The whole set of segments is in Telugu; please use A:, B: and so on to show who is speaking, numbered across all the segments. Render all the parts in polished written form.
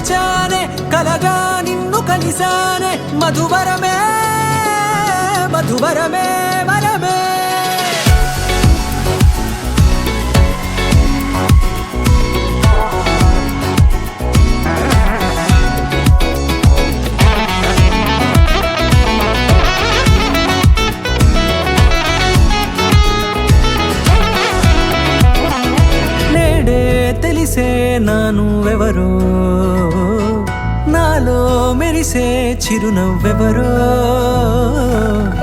A: మరిచానే కలగా నిన్ను కలిసానే మధువరమే మధువరమే వరమే తెలిసే నానువెవరో నాలో మెరిసే చిరునవ్వెవరో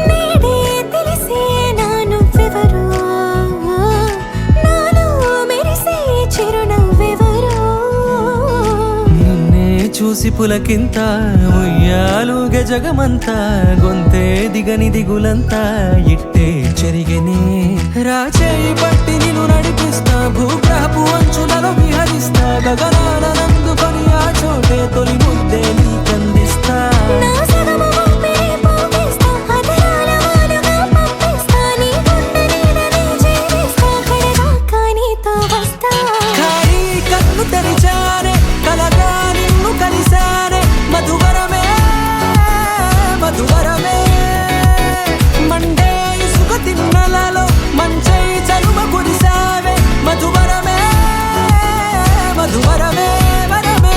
B: నేడే తెలిసే నానువెవరో నాలో మెరిసే చిరునవ్వెవరో
A: నిన్నే చూసి పులకింత ఉయ్యాలుగే జగమంతా గొంతే దిగని దిగులంతా ఇట్టే చెరిగనే రాచేయి పట్టి నిన్ను నడిపిస్తా భూగ్రహపు అంచులలో విహరిస్తా గగనాన నందుకొని ఆ చోటే తొలి ముద్దే నీకందిస్తా
B: నా సగము ఊపిరి పోగిస్తా అదరాల వానగా పంపిస్తా నీ గుండె నీడనే జీవిస్తా కడదాకా నీతో వస్తా
A: ఖాళీ కన్ను తెరిచానే కలగా నిన్ను కలిసానే మధువరమే మధువరమే మండే ఇసుక తిన్నలలో మంచై చలువ కురిసావే మధువరమే మధువరమే వరమే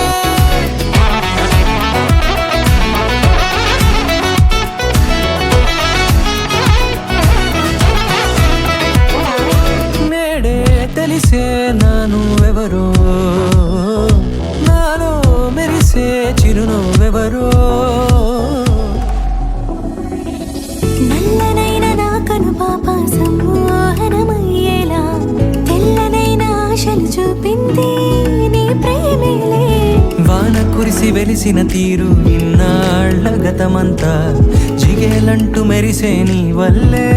A: నేడే తెలిసే నానువెవరో నాలో మెరిసే చిరునవ్వెవరో
B: నల్లనైన నా కను పాప సమ్మోహనమయ్యేలా తెల్లనైన ఆశలు చూపింది నీ ప్రేమేలే
A: వాన కురిసి వెలిసిన తీరు ఇన్నాళ్ల గతమంతా జిగేలంటూ మెరిసే నీ వల్లే